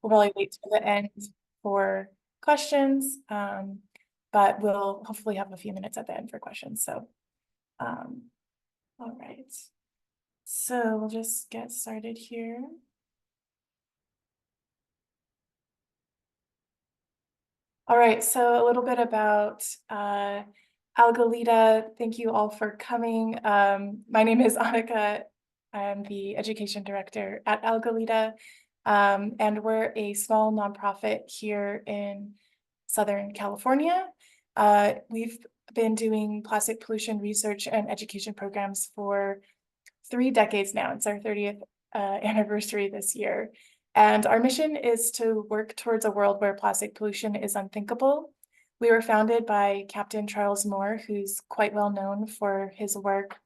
we'll probably wait till the end for questions, but we'll hopefully have a few minutes at the end for questions. So, all right. So we'll just get started here. All right, so a little bit about Algalita. Thank you all for coming. My name is Annika. I'm the education director at Algalita, and we're a small nonprofit here in Southern California. We've been doing plastic pollution research and education programs for 3 decades now. It's our 30th anniversary this year. And our mission is to work towards a world where plastic pollution is unthinkable. We were founded by Captain Charles Moore, who's quite well known for his work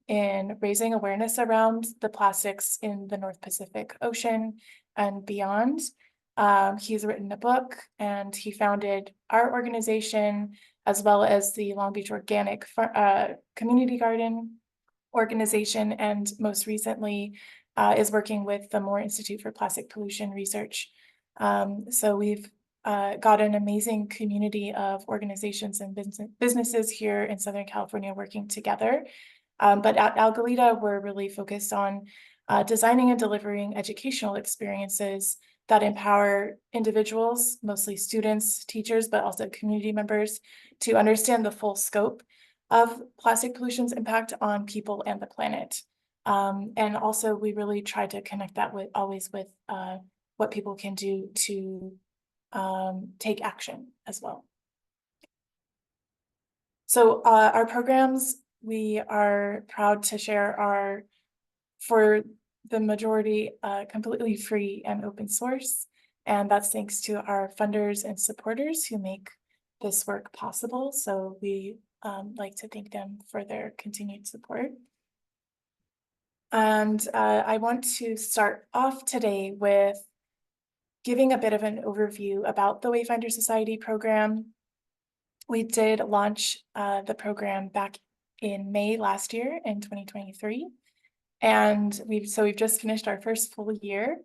in raising awareness around the plastics in the North Pacific Ocean and beyond. He's written a book, and he founded our organization as well as the Long Beach Organic Community Garden organization, and most recently is working with the Moore Institute for Plastic Pollution Research. So we've got an amazing community of organizations and businesses here in Southern California working together. But at Algalita, we're really focused on designing and delivering educational experiences that empower individuals, mostly students, teachers, but also community members, to understand the full scope of plastic pollution's impact on people and the planet. And also we really try to connect that with what people can do to take action as well. So our programs, we are proud to share, are for the majority completely free and open source. And that's thanks to our funders and supporters who make this work possible. So we like to thank them for their continued support. And I want to start off today with giving a bit of an overview about the Wayfinder Society program. We did launch the program back in May last year in 2023. And we've just finished our first full year.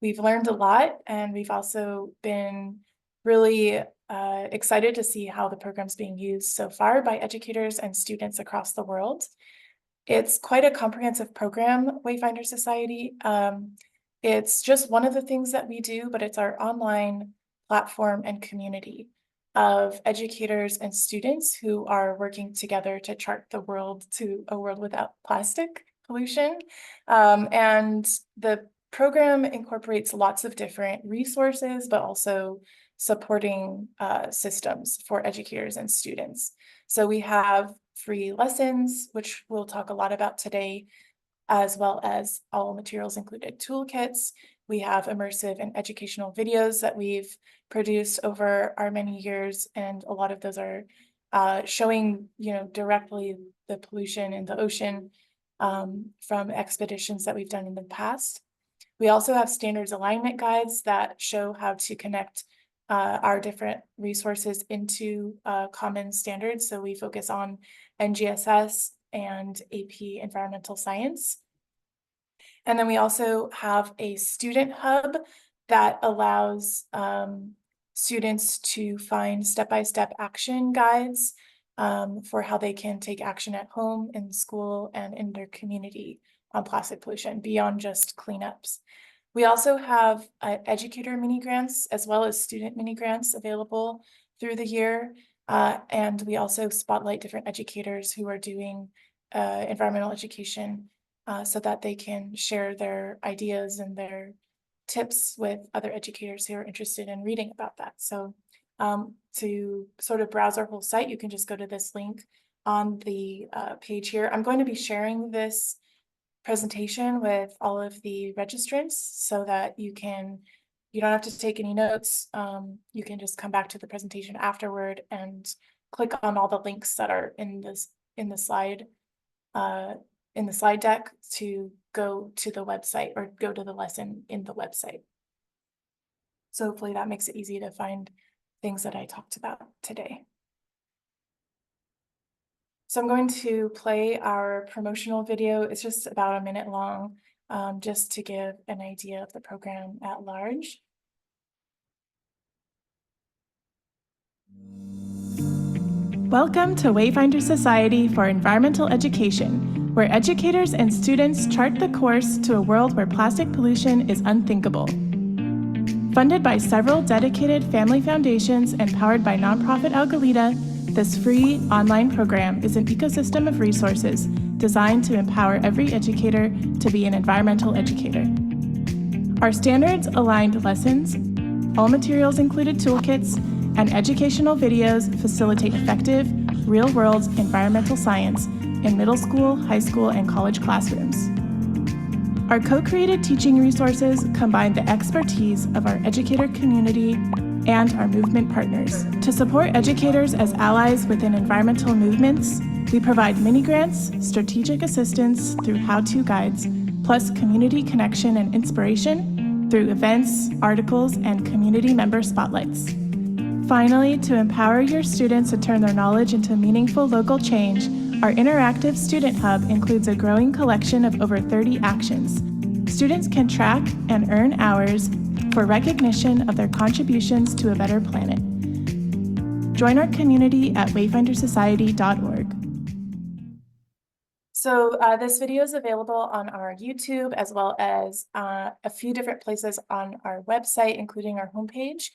We've learned a lot, and we've also been really excited to see how the program's being used so far by educators and students across the world. It's quite a comprehensive program, Wayfinder Society. It's just one of the things that we do, but it's our online platform and community of educators and students who are working together to chart the world to a world without plastic pollution. And the program incorporates lots of different resources, but also supporting systems for educators and students. So we have free lessons, which we'll talk a lot about today, as well as all materials included toolkits. We have immersive and educational videos that we've produced over our many years, and a lot of those are showing, directly the pollution in the ocean from expeditions that we've done in the past. We also have standards alignment guides that show how to connect our different resources into common standards. So we focus on NGSS and AP environmental science. And then we also have a student hub that allows students to find step-by-step action guides for how they can take action at home, in school, and in their community on plastic pollution beyond just cleanups. We also have educator mini-grants as well as student mini-grants available through the year. And we also spotlight different educators who are doing environmental education so that they can share their ideas and their tips with other educators who are interested in reading about that. So to sort of browse our whole site, you can just go to this link on the page here. I'm going to be sharing this presentation with all of the registrants so that you don't have to take any notes. You can just come back to the presentation afterward and click on all the links that are in the slide deck to go to the website or go to the lesson in the website. So hopefully that makes it easy to find things that I talked about today. So I'm going to play our promotional video. It's just about a minute long, just to give an idea of the program at large. Welcome to Wayfinder Society for Environmental Education, where educators and students chart the course to a world where plastic pollution is unthinkable. Funded by several dedicated family foundations and powered by nonprofit Algalita, this free online program is an ecosystem of resources designed to empower every educator to be an environmental educator. Our standards-aligned lessons, all materials included toolkits, and educational videos facilitate effective, real-world environmental science in middle school, high school, and college classrooms. Our co-created teaching resources combine the expertise of our educator community and our movement partners. To support educators as allies within environmental movements, we provide mini-grants, strategic assistance through how-to guides, plus community connection and inspiration through events, articles, and community member spotlights. Finally, to empower your students to turn their knowledge into meaningful local change, our interactive student hub includes a growing collection of over 30 actions. Students can track and earn hours for recognition of their contributions to a better planet. Join our community at wayfindersociety.org. So this video is available on our YouTube as well as a few different places on our website, including our homepage,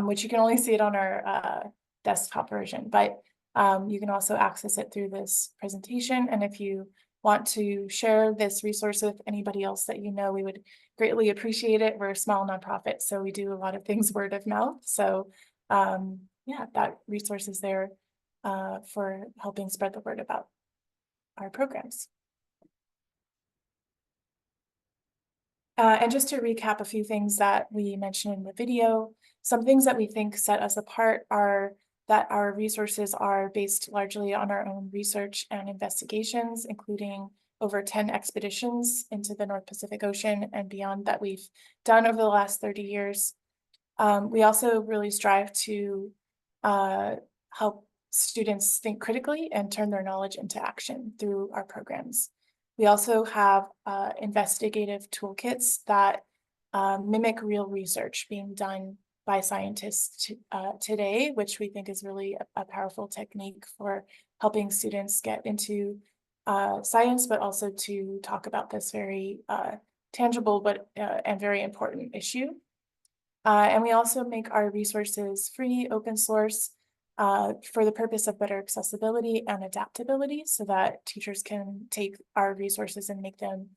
which you can only see it on our desktop version, but you can also access it through this presentation. And if you want to share this resource with anybody else that you know, we would greatly appreciate it. We're a small nonprofit, so we do a lot of things word of mouth. So yeah, that resource is there for helping spread the word about our programs. And just to recap a few things that we mentioned in the video, some things that we think set us apart are that our resources are based largely on our own research and investigations, including over 10 expeditions into the North Pacific Ocean and beyond that we've done over the last 30 years. We also really strive to help students think critically and turn their knowledge into action through our programs. We also have investigative toolkits that mimic real research being done by scientists today, which we think is really a powerful technique for helping students get into science, but also to talk about this very tangible but and very important issue. And we also make our resources free, open source, for the purpose of better accessibility and adaptability so that teachers can take our resources and make them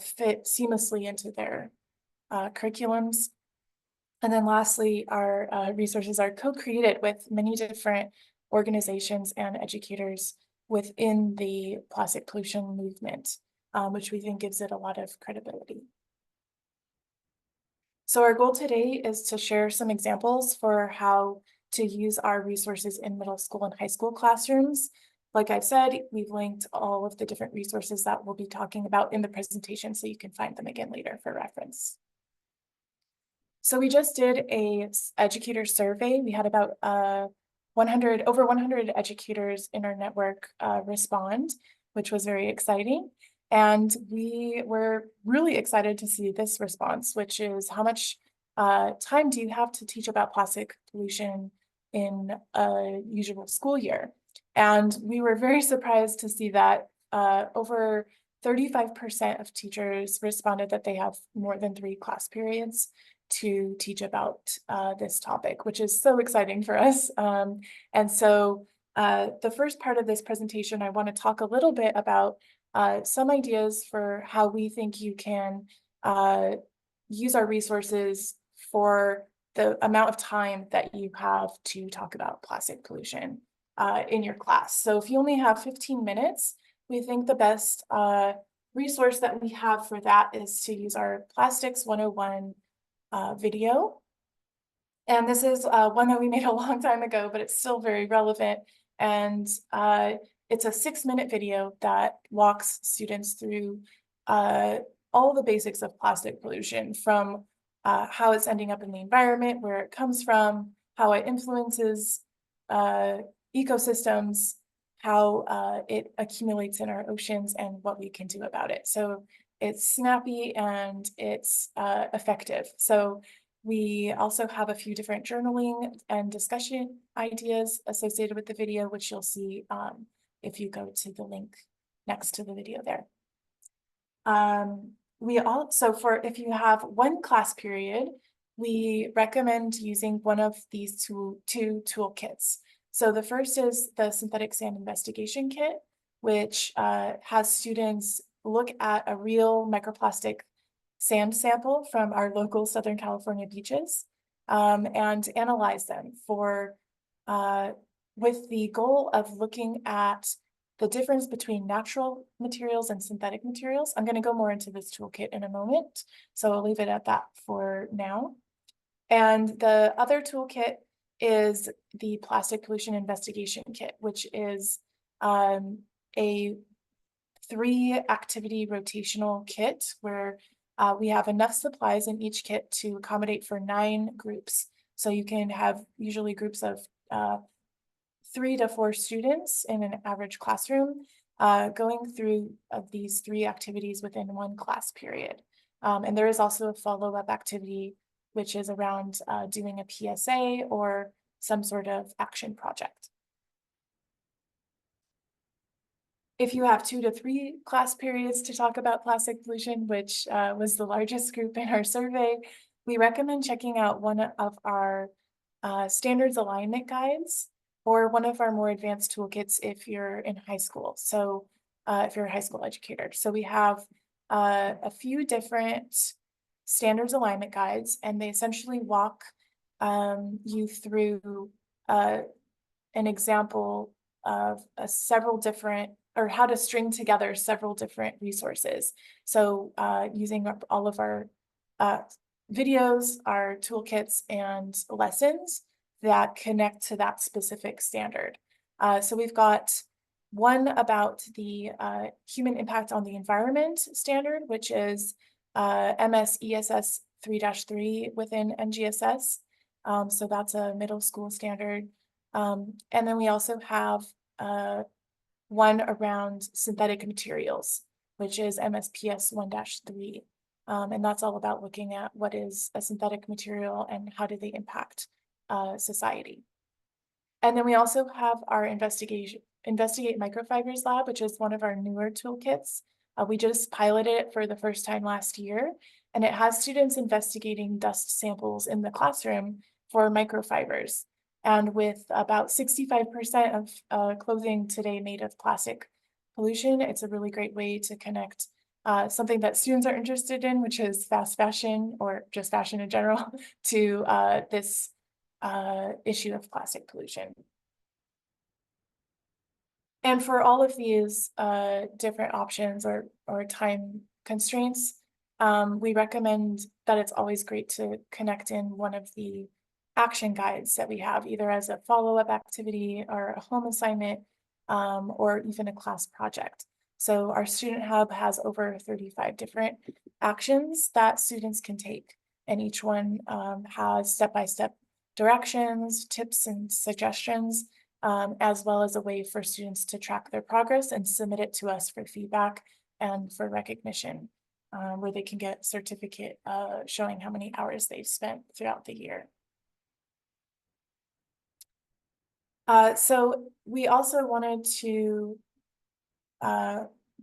fit seamlessly into their curriculums. And then lastly, our resources are co-created with many different organizations and educators within the plastic pollution movement, which we think gives it a lot of credibility. So our goal today is to share some examples for how to use our resources in middle school and high school classrooms. Like I've said, we've linked all of the different resources that we'll be talking about in the presentation, so you can find them again later for reference. So we just did a educator survey. We had about over 100 educators in our network respond, which was very exciting. And we were really excited to see this response, which is how much time do you have to teach about plastic pollution in a usual school year? And we were very surprised to see that over 35% of teachers responded that they have more than 3 class periods to teach about this topic, which is so exciting for us. And so the first part of this presentation, I want to talk a little bit about some ideas for how we think you can use our resources for the amount of time that you have to talk about plastic pollution in your class. So if you only have 15 minutes, we think the best resource that we have for that is to use our Plastics 101 video. And this is one that we made a long time ago, but it's still very relevant. And it's a 6-minute video that walks students through all the basics of plastic pollution, from how it's ending up in the environment, where it comes from, how it influences ecosystems, how it accumulates in our oceans, and what we can do about it. So it's snappy and it's effective. So We also have a few different journaling and discussion ideas associated with the video, which you'll see if you go to the link next to the video there. We also, if you have one class period, we recommend using one of these two toolkits. So the first is the synthetic sand investigation kit, which has students look at a real microplastic sand sample from our local Southern California beaches and analyze them with the goal of looking at the difference between natural materials and synthetic materials. I'm going to go more into this toolkit in a moment, so I'll leave it at that for now. And the other toolkit is the plastic pollution investigation kit, which is a 3-activity rotational kit where we have enough supplies in each kit to accommodate for 9 groups. So you can have usually groups of 3 to 4 students in an average classroom going through these 3 activities within one class period. And there is also a follow-up activity, which is around doing a PSA or some sort of action project. If you have 2 to 3 class periods to talk about plastic pollution, which was the largest group in our survey, we recommend checking out one of our standards alignment guides or one of our more advanced toolkits if you're in high school. So if you're a high school educator. So we have a few different standards alignment guides, and they essentially walk you through an example of several different, or how to string together several different resources. So using all of our videos, our toolkits, and lessons that connect to that specific standard. So we've got one about the human impact on the environment standard, which is NGSS 3-3 within NGSS. So that's a middle school standard. And then we also have one around synthetic materials, which is MSPS 1-3. And that's all about looking at what is a synthetic material and how do they impact society. And then we also have our Investigate Microfibers Lab, which is one of our newer toolkits. We just piloted it for the first time last year, and it has students investigating dust samples in the classroom for microfibers. And with about 65% of clothing today made of plastic pollution, it's a really great way to connect something that students are interested in, which is fast fashion or just fashion in general, to this issue of plastic pollution. And for all of these different options or time constraints, we recommend that it's always great to connect in one of the action guides that we have, either as a follow-up activity or a home assignment, or even a class project. So our student hub has over 35 different actions that students can take, and each one has step-by-step directions, tips, and suggestions, as well as a way for students to track their progress and submit it to us for feedback and for recognition, where they can get a certificate showing how many hours they've spent throughout the year. So we also wanted to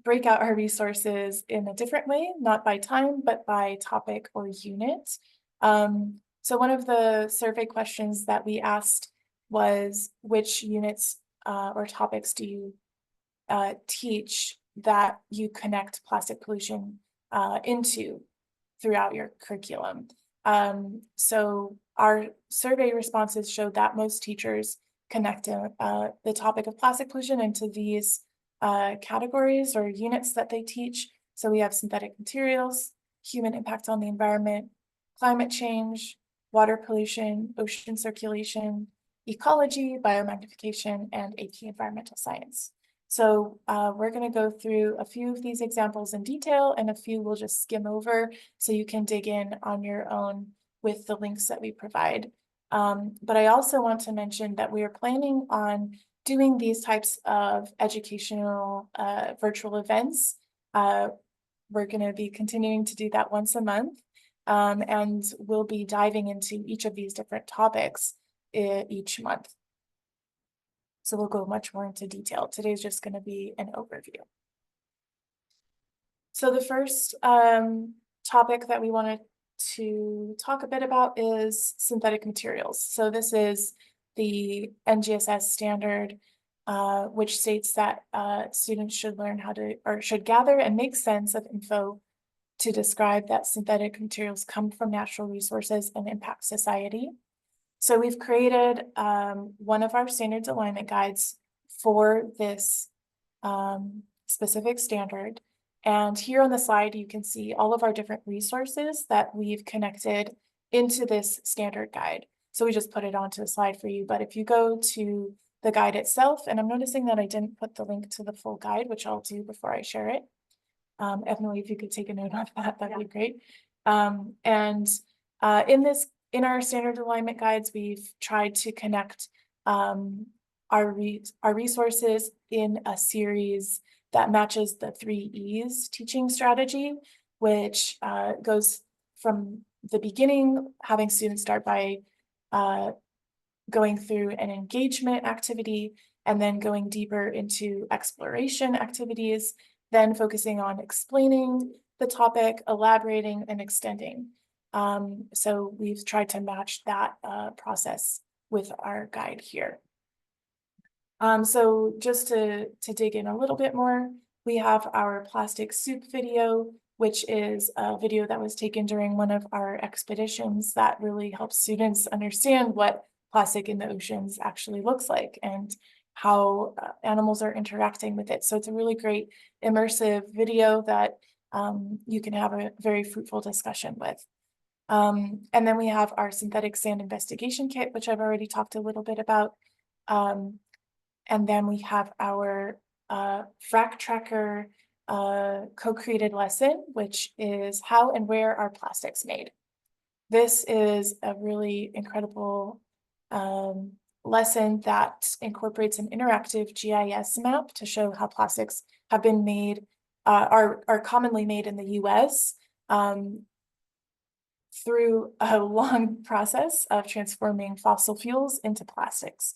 break out our resources in a different way, not by time, but by topic or unit. So one of the survey questions that we asked was, which units or topics do you teach that you connect plastic pollution into throughout your curriculum? So our survey responses showed that most teachers connect the topic of plastic pollution into these categories or units that they teach. So we have synthetic materials, human impact on the environment, climate change, water pollution, ocean circulation, ecology, biomagnification, and AP environmental science. So we're going to go through a few of these examples in detail, and a few we'll just skim over so you can dig in on your own with the links that we provide. But I also want to mention that we are planning on doing these types of educational virtual events. We're going to be continuing to do that once a month. And we'll be diving into each of these different topics each month. So we'll go much more into detail. Today's just going to be an overview. So the first topic that we wanted to talk a bit about is synthetic materials. So this is the NGSS standard, which states that students should learn how to, or should gather and make sense of info to describe that synthetic materials come from natural resources and impact society. So we've created one of our standards alignment guides for this specific standard. And here on the slide, you can see all of our different resources that we've connected into this standard guide. So we just put it onto a slide for you. But if you go to the guide itself, and I'm noticing that I didn't put the link to the full guide, which I'll do before I share it. Emily, if you could take a note of that, that'd be great. In our standard alignment guides, we've tried to connect our resources in a series that matches the 3 E's teaching strategy, which goes from the beginning, having students start by going through an engagement activity, and then going deeper into exploration activities, then focusing on explaining the topic, elaborating, and extending. So we've tried to match that process with our guide here. So just to dig in a little bit more, we have our plastic soup video, which is a video that was taken during one of our expeditions that really helps students understand what plastic in the oceans actually looks like and how animals are interacting with it. So it's a really great immersive video that you can have a very fruitful discussion with. And then we have our synthetic sand investigation kit, which I've already talked a little bit about. And then we have our frac tracker co-created lesson, which is how and where are plastics made. This is a really incredible lesson that incorporates an interactive GIS map to show how plastics have been made, are commonly made in the US through a long process of transforming fossil fuels into plastics.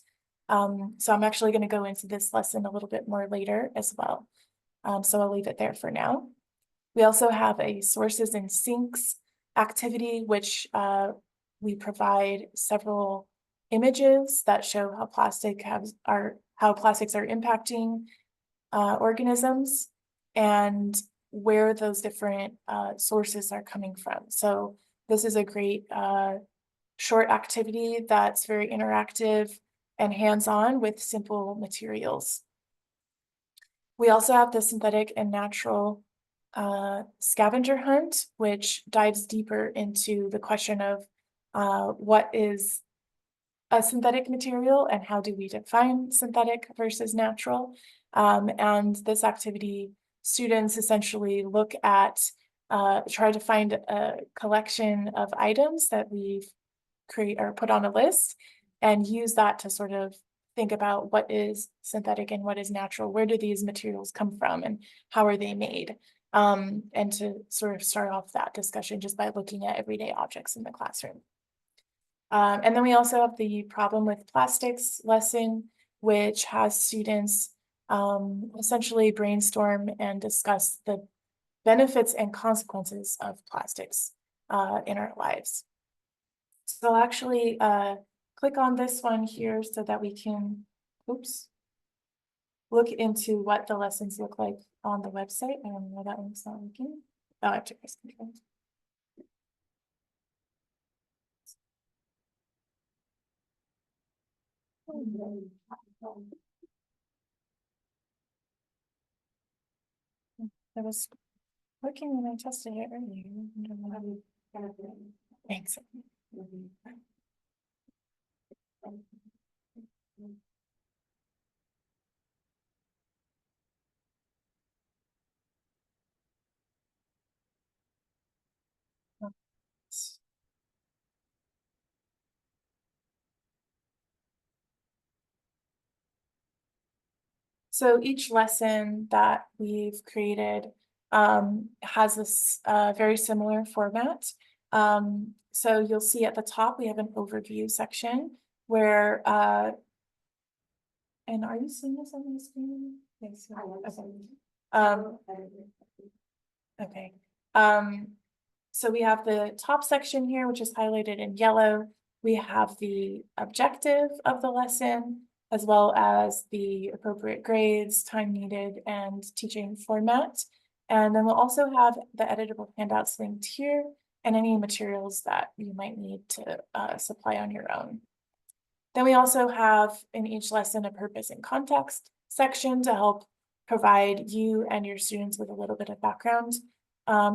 So I'm actually going to go into this lesson a little bit more later as well. So I'll leave it there for now. We also have a sources and sinks activity, which we provide several images that show how plastics are impacting organisms and where those different sources are coming from. So this is a great short activity that's very interactive and hands-on with simple materials. We also have the synthetic and natural scavenger hunt, which dives deeper into the question of what is a synthetic material and how do we define synthetic versus natural. And this activity, students essentially look at, try to find a collection of items that we've create or put on a list and use that to sort of think about what is synthetic and what is natural. Where do these materials come from and how are they made? And to sort of start off that discussion just by looking at everyday objects in the classroom. And then we also have the problem with plastics lesson, which has students essentially brainstorm and discuss the benefits and consequences of plastics in our lives. So I'll actually click on this one here so that we can, look into what the lessons look like on the website. I don't know why that one's not working. Oh, I have to press control. It was working when I tested it earlier. Thanks. So each lesson that we've created has this very similar format. So you'll see at the top, we have an overview section where, and are you seeing this on the screen? Yes. Okay. So we have the top section here, which is highlighted in yellow. We have the objective of the lesson, as well as the appropriate grades, time needed, and teaching format. And then we'll also have the editable handouts linked here and any materials that you might need to supply on your own. Then we also have in each lesson a purpose and context section to help provide you and your students with a little bit of background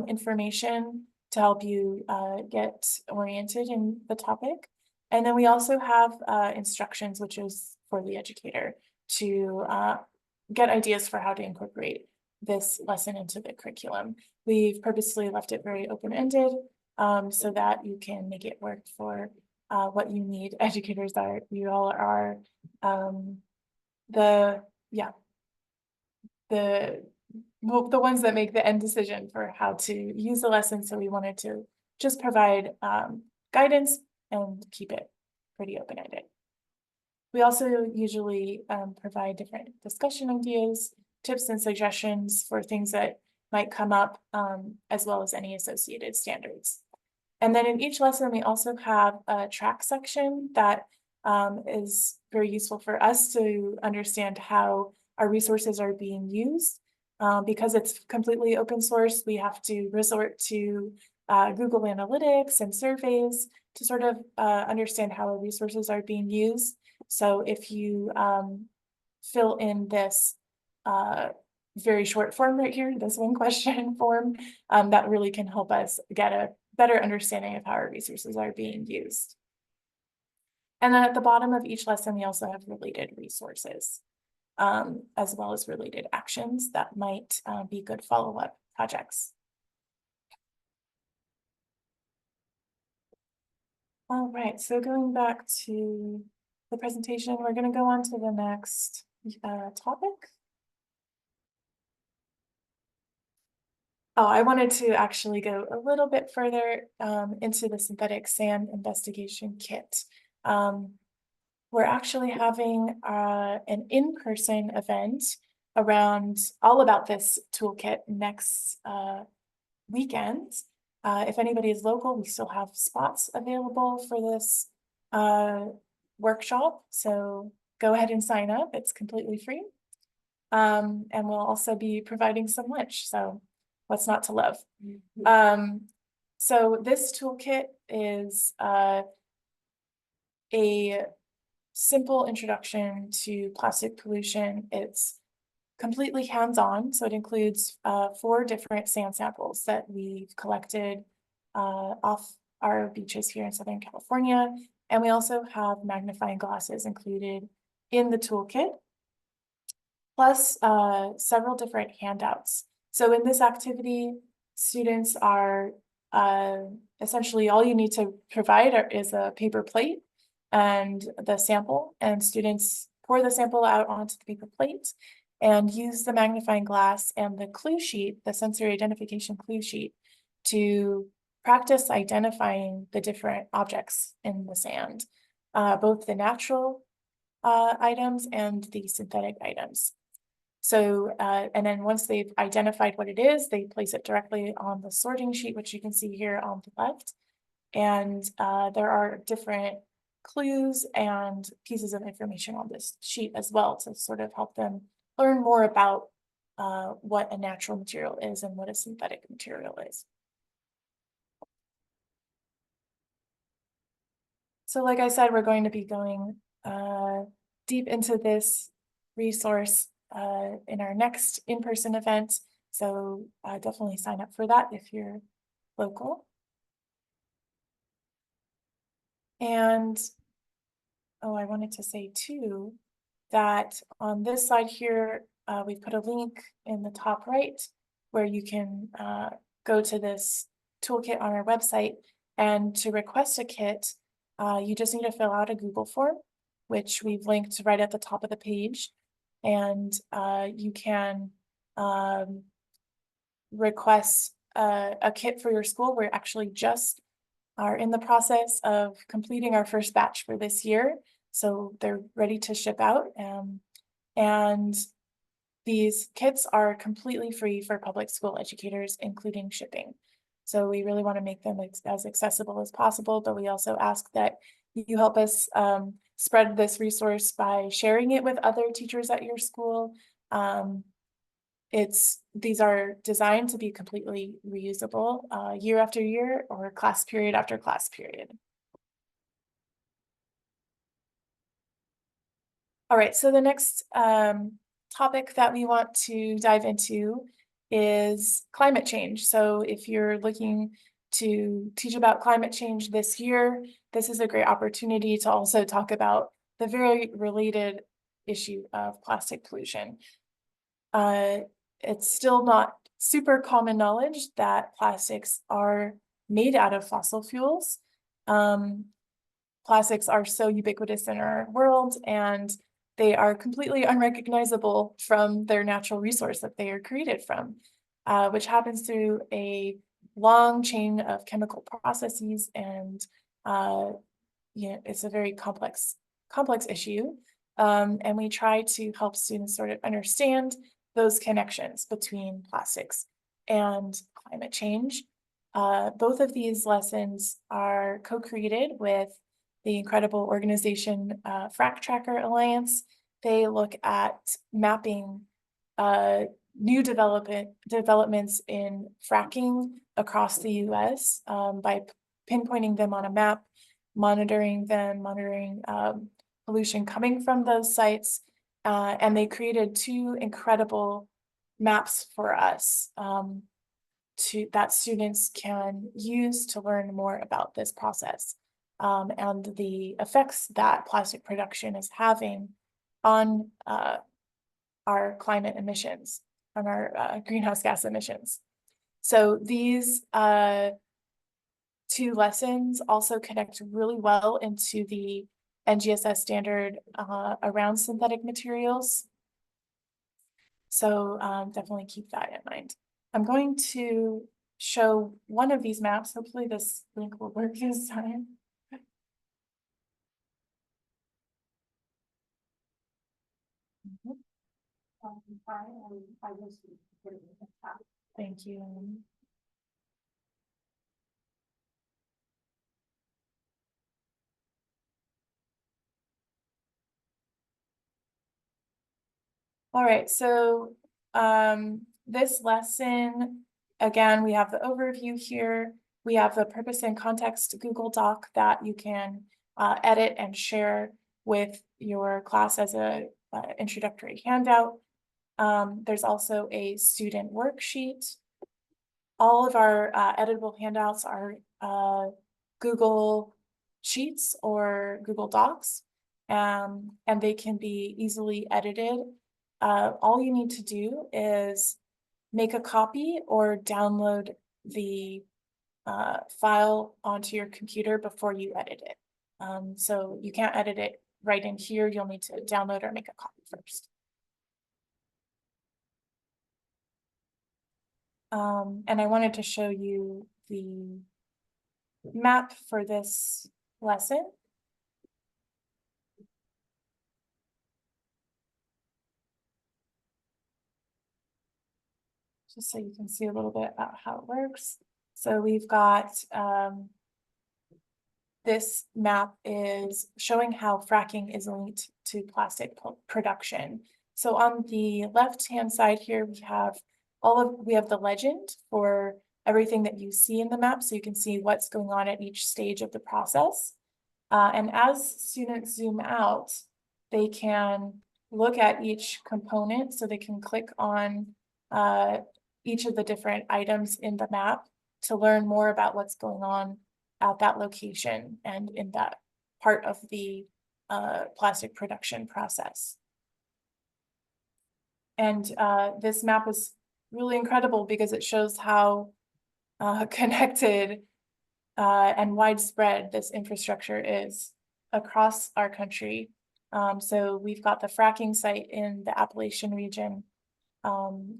information to help you get oriented in the topic. And then we also have instructions, which is for the educator to get ideas for how to incorporate this lesson into the curriculum. We've purposely left it very open-ended so that you can make it work for what you need. Educators are, you all are the ones that make the end decision for how to use the lesson. So we wanted to just provide guidance and keep it pretty open-ended. We also usually provide different discussion ideas, tips and suggestions for things that might come up, as well as any associated standards. And then in each lesson, we also have a track section that is very useful for us to understand how our resources are being used. Because it's completely open source, we have to resort to Google Analytics and surveys to sort of understand how our resources are being used. So if you fill in this very short form right here, this one question form, that really can help us get a better understanding of how our resources are being used. And then at the bottom of each lesson, we also have related resources, as well as related actions that might be good follow-up projects. All right, so going back to the presentation, we're going to go on to the next topic. Oh, I wanted to actually go a little bit further into the synthetic sand investigation kit. We're actually having an in-person event around all about this toolkit next weekend. If anybody is local, we still have spots available for this workshop. So go ahead and sign up. It's completely free. And we'll also be providing some lunch. So what's not to love? So this toolkit is a simple introduction to plastic pollution. It's completely hands-on, so it includes 4 different sand samples that we've collected off our beaches here in Southern California. And we also have magnifying glasses included in the toolkit, plus several different handouts. So in this activity, students are essentially all you need to provide is a paper plate and the sample, and students pour the sample out onto the paper plate and use the magnifying glass and the clue sheet, the sensory identification clue sheet, to practice identifying the different objects in the sand, both the natural items and the synthetic items. So, and then once they've identified what it is, they place it directly on the sorting sheet, which you can see here on the left. And there are different clues and pieces of information on this sheet as well to sort of help them learn more about what a natural material is and what a synthetic material is. So like I said, we're going to be going deep into this resource in our next in-person event. So definitely sign up for that if you're local. And, oh, I wanted to say too, that on this side here, we put a link in the top right where you can go to this toolkit on our website, and to request a kit, you just need to fill out a Google form, which we've linked right at the top of the page. And you can request a kit for your school. We're actually just are in the process of completing our first batch for this year. So they're ready to ship out. And these kits are completely free for public school educators, including shipping. So we really want to make them as accessible as possible, but we also ask that you help us spread this resource by sharing it with other teachers at your school. These are designed to be completely reusable year after year or class period after class period. All right, so the next topic that we want to dive into is climate change. So if you're looking to teach about climate change this year, this is a great opportunity to also talk about the very related issue of plastic pollution. It's still not super common knowledge that plastics are made out of fossil fuels. Plastics are so ubiquitous in our world, and they are completely unrecognizable from their natural resource that they are created from, which happens through a long chain of chemical processes, and it's a very complex issue. And we try to help students sort of understand those connections between plastics and climate change. Both of these lessons are co-created with the incredible organization Frac Tracker Alliance. They look at mapping new developments in fracking across the US by pinpointing them on a map, monitoring pollution coming from those sites. And they created two incredible maps for us that students can use to learn more about this process and the effects that plastic production is having on our climate emissions, on our greenhouse gas emissions. So these two lessons also connect really well into the NGSS standard around synthetic materials. So definitely keep that in mind. I'm going to show one of these maps. Hopefully this link will work this time. Thank you. All right, so this lesson, again, we have the overview here. We have the purpose and context Google Doc that you can edit and share with your class as a introductory handout. There's also a student worksheet. All of our editable handouts are Google Sheets or Google Docs, and they can be easily edited. All you need to do is make a copy or download the file onto your computer before you edit it. So you can't edit it right in here. You'll need to download or make a copy first. And I wanted to show you the map for this lesson. Just so you can see a little bit about how it works. So we've got this map is showing how fracking is linked to plastic production. So on the left-hand side here, we have the legend for everything that you see in the map, so you can see what's going on at each stage of the process. And as students zoom out, they can look at each component, so they can click on each of the different items in the map to learn more about what's going on at that location and in that part of the plastic production process. And this map is really incredible because it shows how connected and widespread this infrastructure is across our country. So we've got the fracking site in the Appalachian region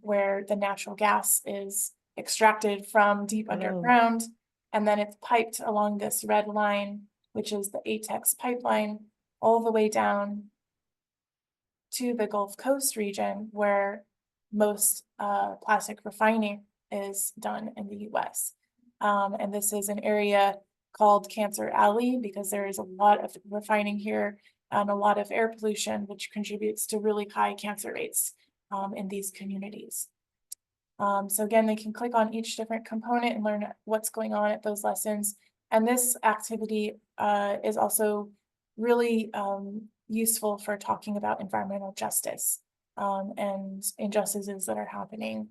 where the natural gas is extracted from deep underground And then it's piped along this red line, which is the ATEX pipeline, all the way down to the Gulf Coast region where most plastic refining is done in the US. And this is an area called Cancer Alley because there is a lot of refining here and a lot of air pollution, which contributes to really high cancer rates in these communities. So again, they can click on each different component and learn what's going on at those lessons. And this activity is also really useful for talking about environmental justice and injustices that are happening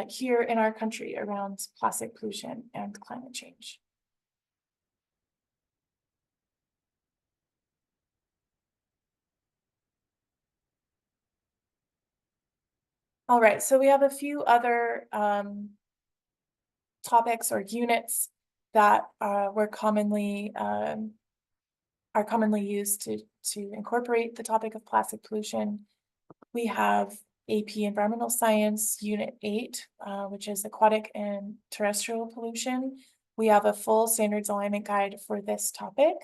here in our country around plastic pollution and climate change. All right, so we have a few other topics or units that are commonly used to incorporate the topic of plastic pollution. We have AP Environmental Science Unit 8, which is aquatic and terrestrial pollution. We have a full standards alignment guide for this topic,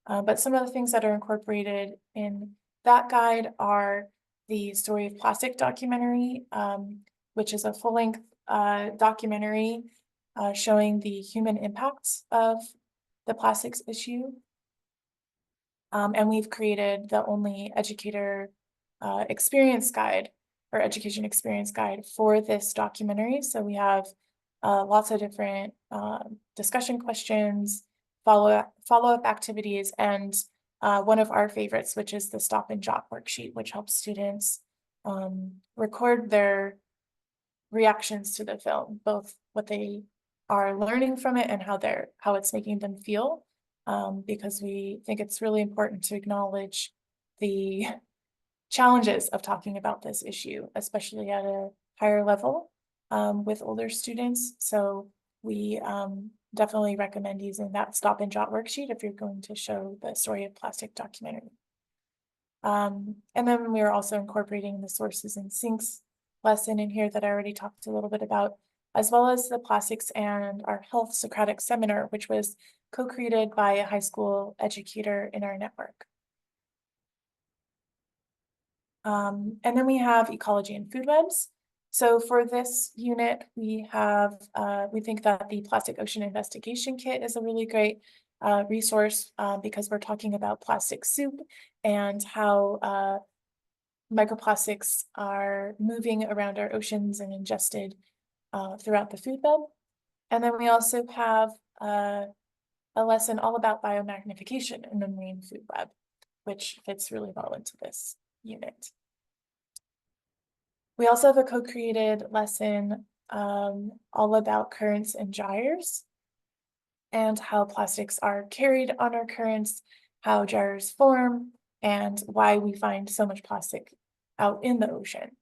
but some of the things that are incorporated in that guide are the Story of Plastic documentary, which is a full-length documentary showing the human impacts of the plastics issue. And we've created the only educator experience guide or education experience guide for this documentary. So we have lots of different discussion questions, follow-up activities, and one of our favorites, which is the stop and jot worksheet, which helps students record their reactions to the film, both what they are learning from it and how it's making them feel, because we think it's really important to acknowledge the challenges of talking about this issue, especially at a higher level with older students. So we definitely recommend using that stop and jot worksheet if you're going to show the Story of Plastic documentary. And then we are also incorporating the sources and sinks lesson in here that I already talked a little bit about, as well as the plastics and our health Socratic seminar, which was co-created by a high school educator in our network. And then we have ecology and food webs. So for this unit, we have, we think that the Plastic Ocean Investigation Kit is a really great resource because we're talking about plastic soup and how microplastics are moving around our oceans and ingested throughout the food web. And then we also have a lesson all about biomagnification in the marine food web, which fits really well into this unit. We also have a co-created lesson all about currents and gyres and how plastics are carried on our currents, how gyres form, and why we find so much plastic out in the ocean.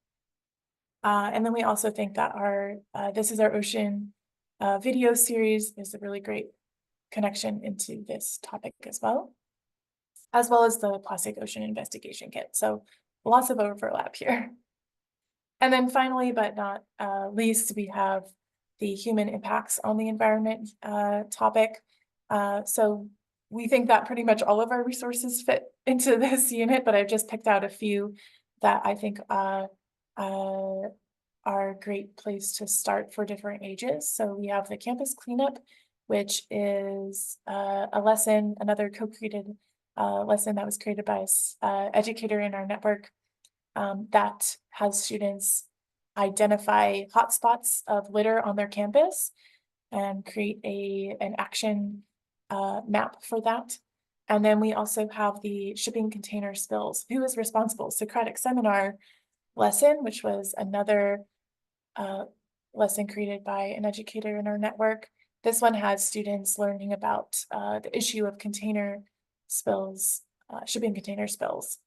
And then we also think that our This Is Our Ocean video series is a really great connection into this topic as well as the Plastic Ocean Investigation Kit. So lots of overlap here. And then finally, but not least, we have the human impacts on the environment topic. So we think that pretty much all of our resources fit into this unit, but I've just picked out a few that I think are a great place to start for different ages. So we have the campus cleanup, which is a lesson, another co-created lesson that was created by an educator in our network that has students identify hotspots of litter on their campus and create an action map for that. And then we also have the shipping container spills, who is responsible, Socratic seminar lesson, which was another lesson created by an educator in our network. This one has students learning about the issue of container spills, shipping container spills,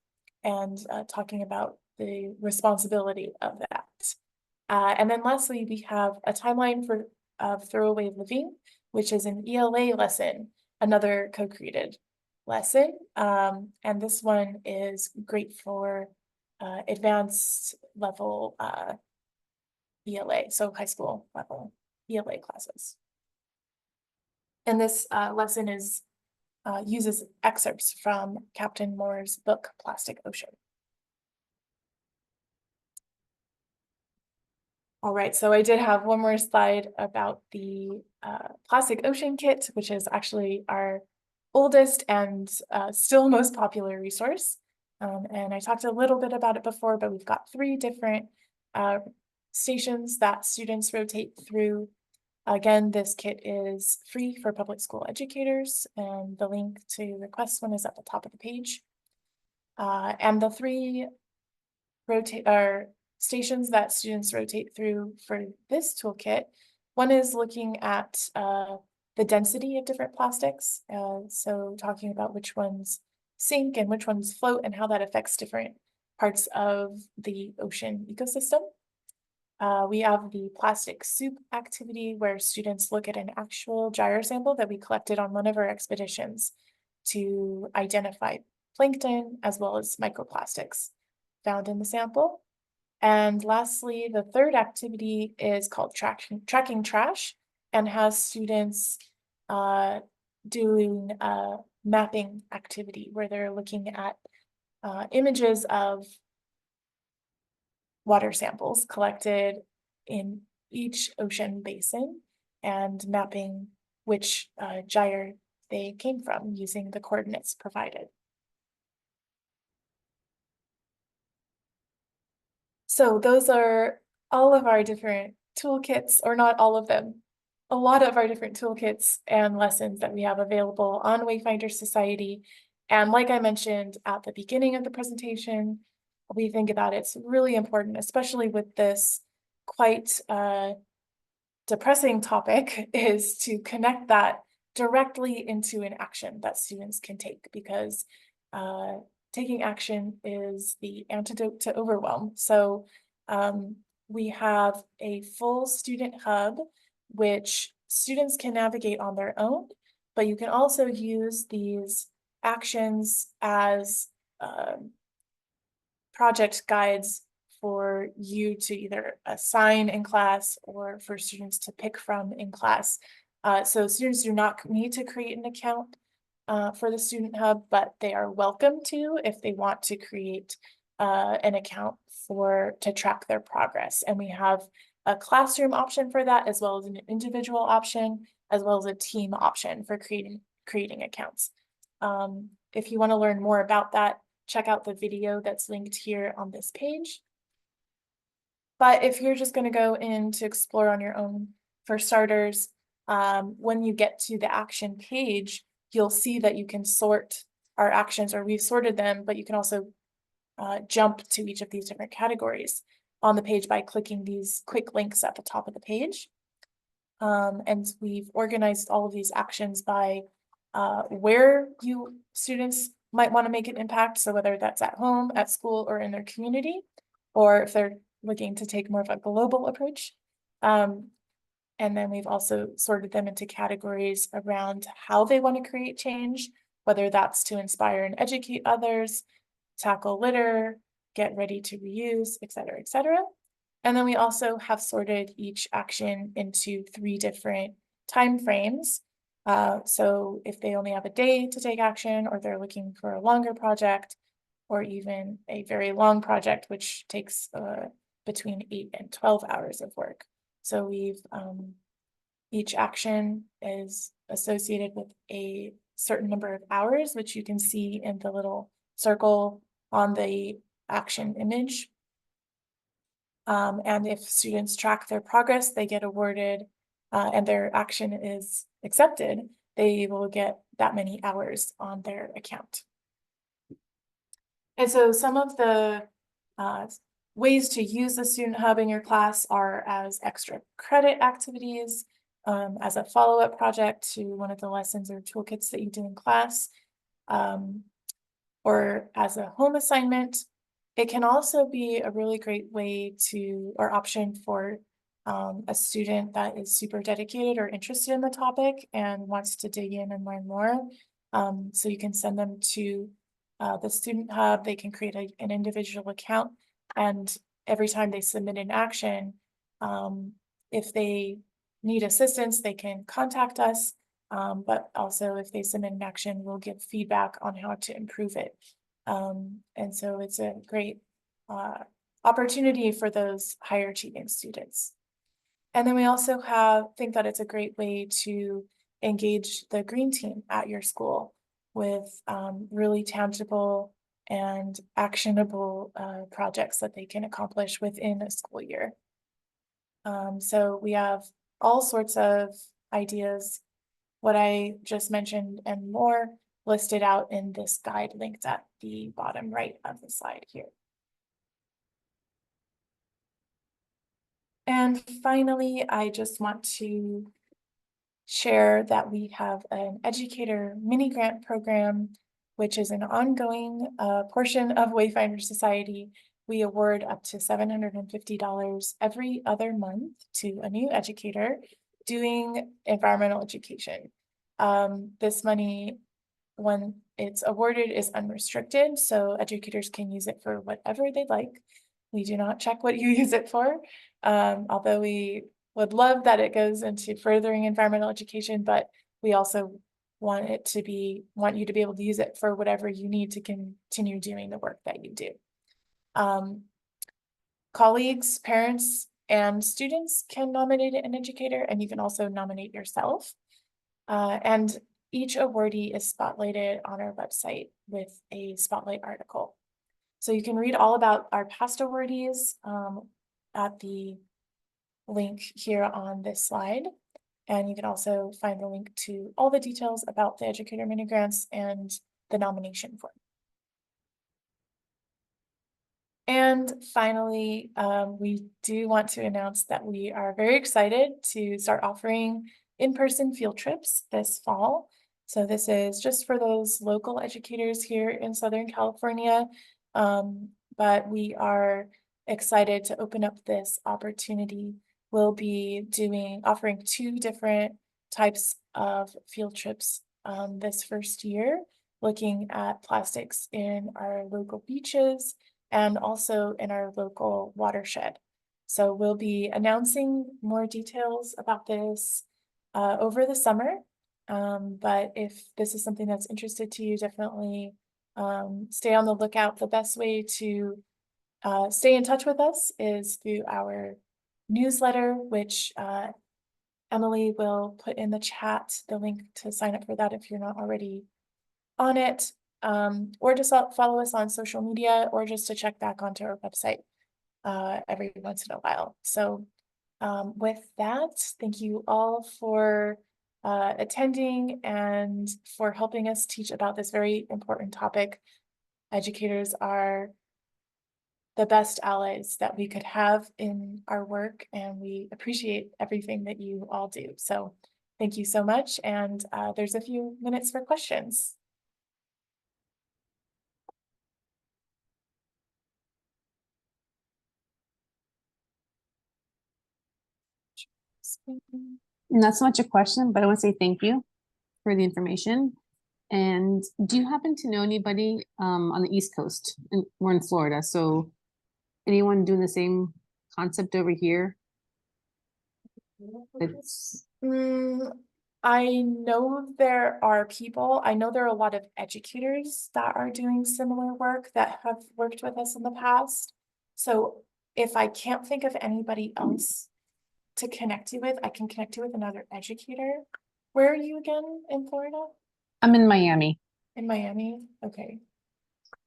and talking about the responsibility of that. And then lastly, we have a timeline for throwaway living, which is an ELA lesson, another co-created lesson. And this one is great for advanced level ELA, so high school level ELA classes. And this lesson uses excerpts from Captain Moore's book, Plastic Ocean. All right, so I did have one more slide about the Plastic Ocean Kit, which is actually our oldest and still most popular resource. And I talked a little bit about it before, but we've got 3 different stations that students rotate through. Again, this kit is free for public school educators, and the link to request one is at the top of the page. And the 3 stations that students rotate through for this toolkit. One is looking at the density of different plastics. So talking about which ones sink and which ones float and how that affects different parts of the ocean ecosystem. We have the plastic soup activity where students look at an actual gyre sample that we collected on one of our expeditions to identify plankton as well as microplastics found in the sample. And lastly, the 3rd activity is called tracking trash and has students doing a mapping activity where they're looking at images of water samples collected in each ocean basin and mapping which gyre they came from using the coordinates provided. So those are all of our different toolkits, or not all of them, a lot of our different toolkits and lessons that we have available on Wayfinder Society. And like I mentioned at the beginning of the presentation, we think that it's really important, especially with this quite depressing topic, is to connect that directly into an action that students can take, because taking action is the antidote to overwhelm. So we have a full student hub, which students can navigate on their own, but you can also use these actions as project guides for you to either assign in class or for students to pick from in class. So students do not need to create an account for the Student Hub, but they are welcome to if they want to create an account to track their progress. And we have a classroom option for that, as well as an individual option, as well as a team option for creating accounts. If you want to learn more about that, check out the video that's linked here on this page. But if you're just going to go in to explore on your own, for starters, when you get to the action page, you'll see that you can sort our actions, or we've sorted them, but you can also jump to each of these different categories on the page by clicking these quick links at the top of the page. And we've organized all of these actions by where students might want to make an impact. So whether that's at home, at school, or in their community, or if they're looking to take more of a global approach. And then we've also sorted them into categories around how they want to create change, whether that's to inspire and educate others, tackle litter, get ready to reuse, et cetera, et cetera. And then we also have sorted each action into 3 different time frames. So if they only have a day to take action, or they're looking for a longer project, or even a very long project, which takes between 8 and 12 hours of work. So we've each action is associated with a certain number of hours, which you can see in the little circle on the action image. And if students track their progress, they get awarded, and their action is accepted, they will get that many hours on their account. And so some of the ways to use the Student Hub in your class are as extra credit activities, as a follow-up project to one of the lessons or toolkits that you do in class, or as a home assignment. It can also be a really great way or option for a student that is super dedicated or interested in the topic and wants to dig in and learn more. So you can send them to the Student Hub. They can create an individual account, and every time they submit an action, if they need assistance, they can contact us, but also if they submit an action, we'll give feedback on how to improve it. And so it's a great opportunity for those higher achieving students. And then we also think that it's a great way to engage the green team at your school with really tangible and actionable projects that they can accomplish within a school year. So we have all sorts of ideas, what I just mentioned and more, listed out in this guide linked at the bottom right of the slide here. And finally, I just want to share that we have an Educator Mini-Grant program, which is an ongoing portion of Wayfinder Society. We award up to $750 every other month to a new educator doing environmental education. This money, when it's awarded, is unrestricted, so educators can use it for whatever they'd like. We do not check what you use it for, although we would love that it goes into furthering environmental education, but we also want you to be able to use it for whatever you need to continue doing the work that you do. Colleagues, parents, and students can nominate an educator, and you can also nominate yourself. And each awardee is spotlighted on our website with a spotlight article. So you can read all about our past awardees at the link here on this slide. And you can also find the link to all the details about the Educator Mini-Grants and the nomination form. And finally, we do want to announce that we are very excited to start offering in-person field trips this fall. So this is just for those local educators here in Southern California, but we are excited to open up this opportunity. We'll be offering 2 different types of field trips this first year, looking at plastics in our local beaches and also in our local watershed. So we'll be announcing more details about this over the summer. But if this is something that's interested to you, definitely stay on the lookout. The best way to stay in touch with us is through our newsletter, which Emily will put in the chat, the link to sign up for that if you're not already on it, or just follow us on social media, or just to check back onto our website every once in a while. So with that, thank you all for attending and for helping us teach about this very important topic. Educators are the best allies that we could have in our work, and we appreciate everything that you all do. So thank you so much, and there's a few minutes for questions. Not so much a question, but I want to say thank you for the information. And do you happen to know anybody on the East Coast? And we're in Florida, so anyone doing the same concept over here? It's I know there are people, I know there are a lot of educators that are doing similar work that have worked with us in the past. So if I can't think of anybody else to connect you with, I can connect you with another educator. Where are you again in Florida? I'm in Miami. In Miami? Okay.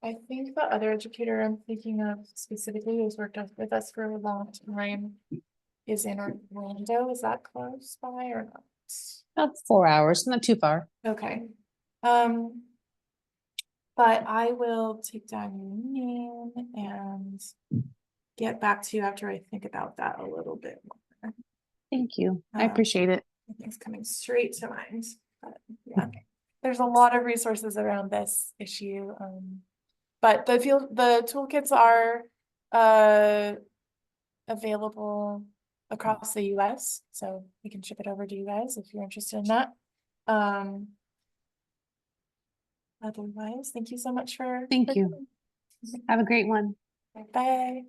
I think the other educator I'm thinking of specifically who's worked with us for a long time is in Orlando. Is that close by or not? About 4 hours, not too far. Okay. But I will take down your name and get back to you after I think about that a little bit more. Thank you. I appreciate it. It's coming straight to mind. But yeah, there's a lot of resources around this issue. But the toolkits are available across the US, so we can ship it over to you guys if you're interested in that. Otherwise, thank you so much for Thank you. Have a great one. Bye.